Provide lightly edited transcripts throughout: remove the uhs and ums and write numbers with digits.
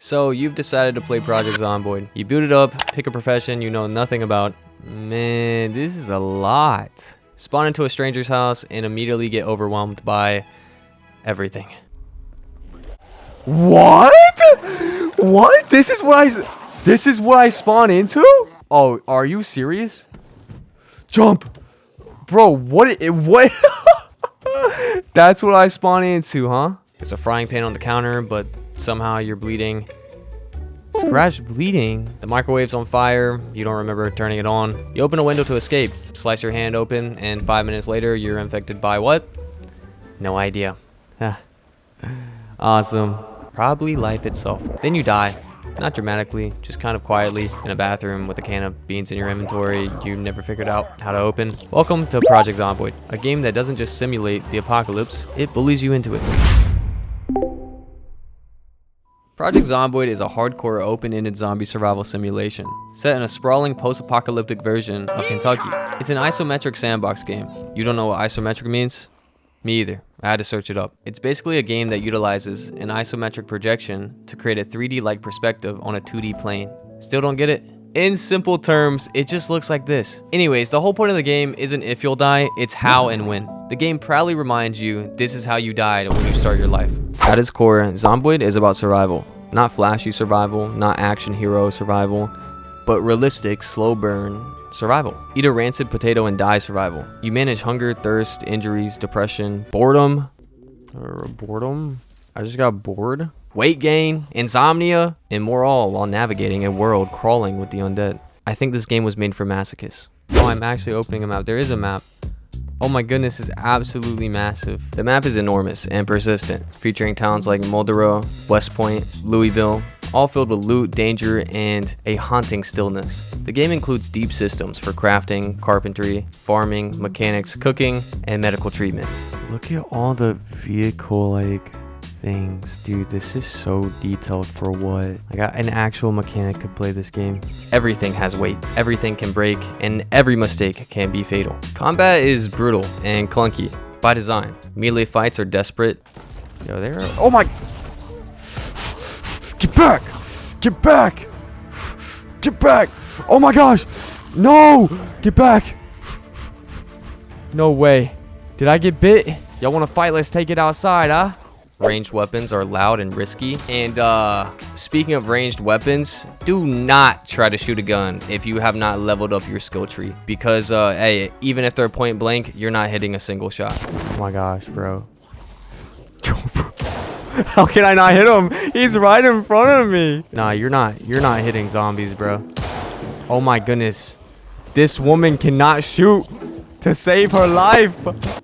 So you've decided to play Project Zomboid. You boot it up, pick a profession you know nothing about. Man, this is a lot. Spawn into a stranger's house and immediately get overwhelmed by everything. What? What? This is what I spawn into? Oh, are you serious? Jump. Bro, what? That's what I spawn into, huh? There's a frying pan on the counter, but somehow you're bleeding. Scratch bleeding? The microwave's on fire. You don't remember turning it on. You open a window to escape. Slice your hand open, and 5 minutes later, you're infected by what? No idea. Awesome. Probably life itself. Then you die. Not dramatically, just kind of quietly in a bathroom with a can of beans in your inventory you never figured out how to open. Welcome to Project Zomboid, a game that doesn't just simulate the apocalypse, it bullies you into it. Project Zomboid is a hardcore open-ended zombie survival simulation, set in a sprawling post-apocalyptic version of Kentucky. It's an isometric sandbox game. You don't know what isometric means? Me either. I had to search it up. It's basically a game that utilizes an isometric projection to create a 3D-like perspective on a 2D plane. Still don't get it? In simple terms, it just looks like this. Anyways, the whole point of the game isn't if you'll die, it's how and when. The game proudly reminds you this is how you died when you start your life. At its core, Zomboid is about survival. Not flashy survival, not action hero survival, but realistic, slow burn survival. Eat a rancid potato and die survival. You manage hunger, thirst, injuries, depression, boredom. I just got bored. Weight gain, insomnia, and more, all while navigating a world crawling with the undead. I think this game was made for masochists. Oh, I'm actually opening a map. There is a map. Oh my goodness, it's absolutely massive. The map is enormous and persistent, featuring towns like Moldero, West Point, Louisville, all filled with loot, danger, and a haunting stillness. The game includes deep systems for crafting, carpentry, farming, mechanics, cooking, and medical treatment. Look at all the vehicle-like things, dude. This is so detailed for what? Like an actual mechanic could play this game. Everything has weight, everything can break, and every mistake can be fatal. Combat is brutal and clunky by design. Melee fights are desperate. Yo, there are, oh my, Get back! Get back! Get back! Oh my gosh! No! Get back! No way. Did I get bit? Y'all wanna fight? Let's take it outside, huh? Ranged weapons are loud and risky. And speaking of ranged weapons, do not try to shoot a gun if you have not leveled up your skill tree. Because, hey, even if they're point blank, you're not hitting a single shot. Oh my gosh, bro. How can I not hit him? He's right in front of me. Nah, you're not hitting zombies, bro. Oh my goodness. This woman cannot shoot to save her life.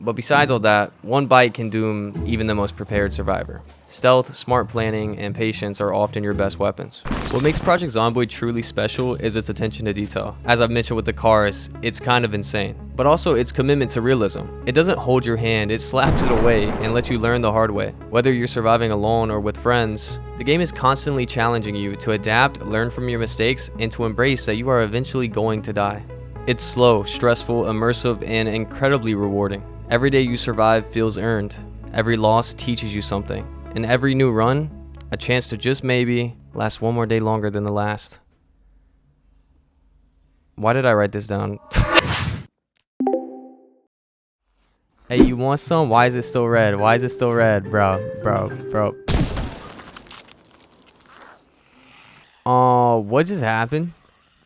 But besides all that, one bite can doom even the most prepared survivor. Stealth, smart planning, and patience are often your best weapons. What makes Project Zomboid truly special is its attention to detail. As I've mentioned with the cars, it's kind of insane. But also its commitment to realism. It doesn't hold your hand, it slaps it away and lets you learn the hard way. Whether you're surviving alone or with friends, the game is constantly challenging you to adapt, learn from your mistakes, and to embrace that you are eventually going to die. It's slow, stressful, immersive, and incredibly rewarding. Every day you survive feels earned. Every loss teaches you something. And every new run, a chance to just maybe last one more day longer than the last. Why did I write this down? Hey, you want some? Why is it still red? Why is it still red, bro? Oh, what just happened?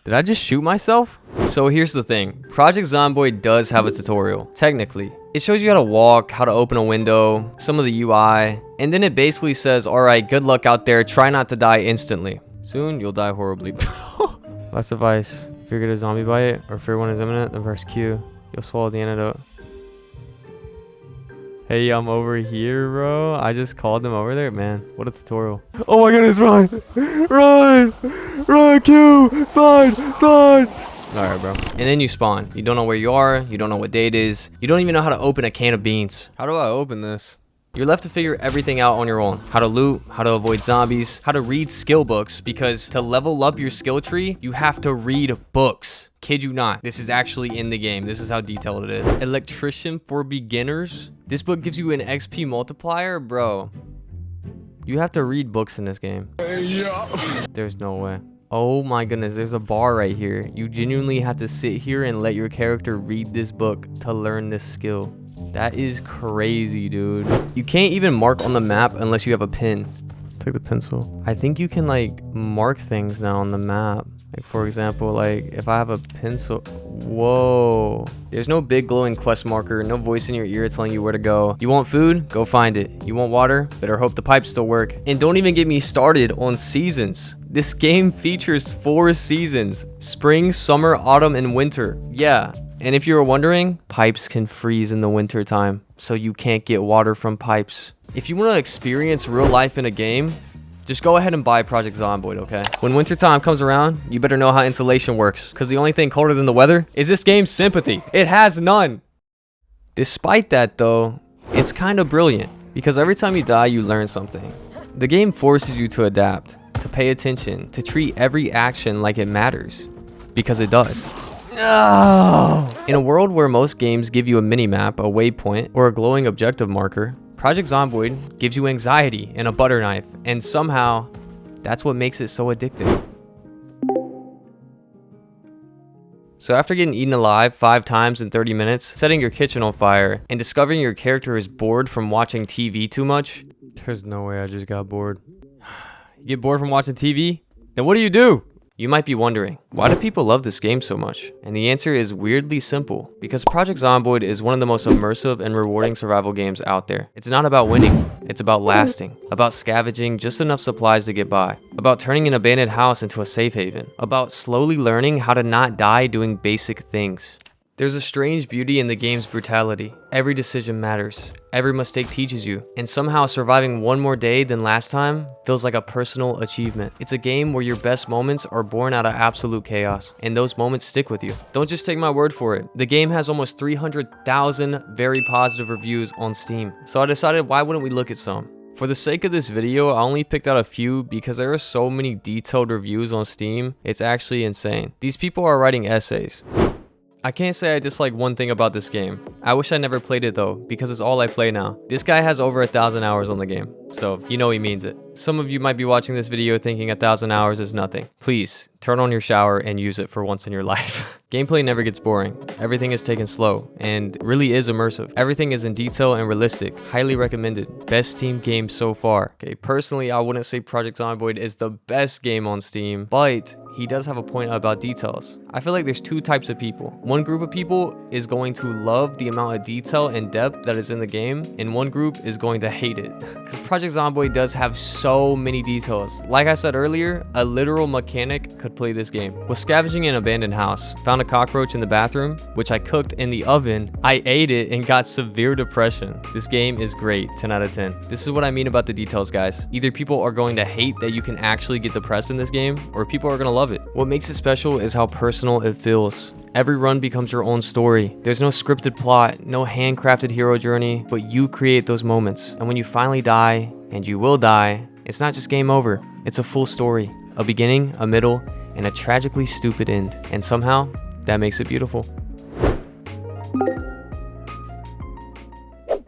Did I just shoot myself? So here's the thing. Project Zomboid does have a tutorial, technically. It shows you how to walk, how to open a window, some of the UI, and then it basically says, alright, good luck out there, try not to die instantly. Soon, you'll die horribly. Last advice, if you get a zombie bite, or fear one is imminent, then press Q. You'll swallow the antidote. Hey, I'm over here, bro. I just called them over there. Man, what a tutorial. Oh my goodness, run! Run, Q! Slide! Alright, bro. And then you spawn. You don't know where you are. You don't know what day it is. You don't even know how to open a can of beans. How do I open this? You're left to figure everything out on your own. How to loot, how to avoid zombies, how to read skill books, because to level up your skill tree, you have to read books. Kid you not. This is actually in the game. This is how detailed it is. Electrician for beginners. This book gives you an XP multiplier, bro. You have to read books in this game. There's no way. Oh my goodness, there's a bar right here. You genuinely have to sit here and let your character read this book to learn this skill. That is crazy, dude. You can't even mark on the map unless you have a pin. Take the pencil. I think you can like mark things now on the map. Like for example, like if I have a pencil. Whoa. There's no big glowing quest marker, no voice in your ear telling you where to go. You want food? Go find it. You want water? Better hope the pipes still work. And don't even get me started on seasons. This game features 4 seasons: spring, summer, autumn, and winter. Yeah. And if you were wondering, pipes can freeze in the winter time, so you can't get water from pipes. If you want to experience real life in a game, just go ahead and buy Project Zomboid, okay? When wintertime comes around, you better know how insulation works, because the only thing colder than the weather is this game's sympathy. It has none. Despite that, though, it's kind of brilliant, because every time you die, you learn something. The game forces you to adapt, to pay attention, to treat every action like it matters, because it does. No! In a world where most games give you a mini-map, a waypoint, or a glowing objective marker, Project Zomboid gives you anxiety and a butter knife, and somehow, that's what makes it so addictive. So after getting eaten alive 5 times in 30 minutes, setting your kitchen on fire, and discovering your character is bored from watching TV too much, there's no way I just got bored. You get bored from watching TV? Then what do? You might be wondering, why do people love this game so much? And the answer is weirdly simple, because Project Zomboid is one of the most immersive and rewarding survival games out there. It's not about winning, it's about lasting, about scavenging just enough supplies to get by, about turning an abandoned house into a safe haven, about slowly learning how to not die doing basic things. There's a strange beauty in the game's brutality. Every decision matters. Every mistake teaches you. And somehow surviving one more day than last time feels like a personal achievement. It's a game where your best moments are born out of absolute chaos. And those moments stick with you. Don't just take my word for it. The game has almost 300,000 very positive reviews on Steam. So I decided, why wouldn't we look at some? For the sake of this video, I only picked out a few because there are so many detailed reviews on Steam. It's actually insane. These people are writing essays. I can't say I dislike one thing about this game. I wish I never played it though, because it's all I play now. This guy has over 1,000 hours on the game, so you know he means it. Some of you might be watching this video thinking 1,000 hours is nothing. Please, turn on your shower and use it for once in your life. Gameplay never gets boring. Everything is taken slow, and really is immersive. Everything is in detail and realistic. Highly recommended. Best Steam game so far. Okay, personally, I wouldn't say Project Zomboid is the best game on Steam, but he does have a point about details. I feel like there's 2 types of people. One group of people is going to love the amount of detail and depth that is in the game, and one group is going to hate it. Because Project Zomboid does have so many details. Like I said earlier, a literal mechanic could play this game. Was scavenging an abandoned house, found a cockroach in the bathroom, which I cooked in the oven. I ate it and got severe depression. This game is great, 10 out of 10. This is what I mean about the details, guys. Either people are going to hate that you can actually get depressed in this game, or people are going to love it. What makes it special is how personal it feels. Every run becomes your own story. There's no scripted plot, no handcrafted hero journey, but you create those moments. And when you finally die, and you will die, it's not just game over. It's a full story. A beginning, a middle, and a tragically stupid end. And somehow, that makes it beautiful.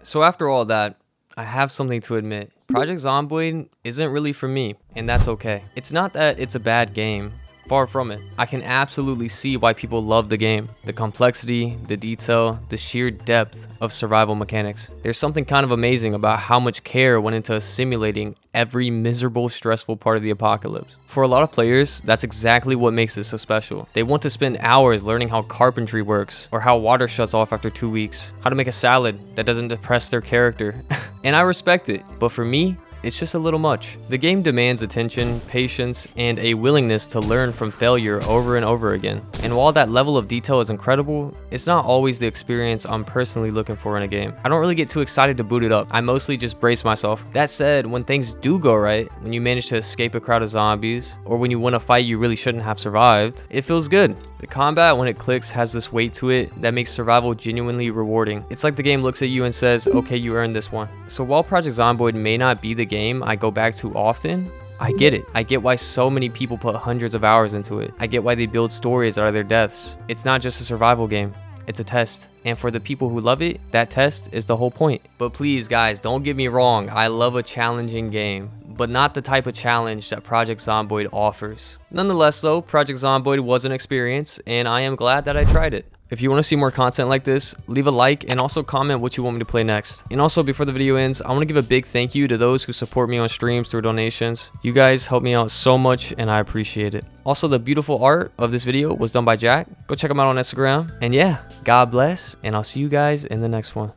So after all that, I have something to admit. Project Zomboid isn't really for me, and that's okay. It's not that it's a bad game. Far from it. I can absolutely see why people love the game. The complexity, the detail, the sheer depth of survival mechanics. There's something kind of amazing about how much care went into simulating every miserable, stressful part of the apocalypse. For a lot of players, that's exactly what makes it so special. They want to spend hours learning how carpentry works, or how water shuts off after 2 weeks, how to make a salad that doesn't depress their character. And I respect it, but for me, it's just a little much. The game demands attention, patience, and a willingness to learn from failure over and over again. And while that level of detail is incredible, it's not always the experience I'm personally looking for in a game. I don't really get too excited to boot it up. I mostly just brace myself. That said, when things do go right, when you manage to escape a crowd of zombies, or when you win a fight you really shouldn't have survived, it feels good. The combat, when it clicks, has this weight to it that makes survival genuinely rewarding. It's like the game looks at you and says, okay, you earned this one. So while Project Zomboid may not be the game I go back to often, I get it. I get why so many people put hundreds of hours into it. I get why they build stories out of their deaths. It's not just a survival game. It's a test. And for the people who love it, that test is the whole point. But please, guys, don't get me wrong. I love a challenging game. but not the type of challenge that Project Zomboid offers. Nonetheless though, Project Zomboid was an experience, and I am glad that I tried it. If you want to see more content like this, leave a like and also comment what you want me to play next. And also, before the video ends, I want to give a big thank you to those who support me on streams through donations. You guys help me out so much and I appreciate it. Also, the beautiful art of this video was done by Jack. Go check him out on Instagram. And yeah, God bless, and I'll see you guys in the next one.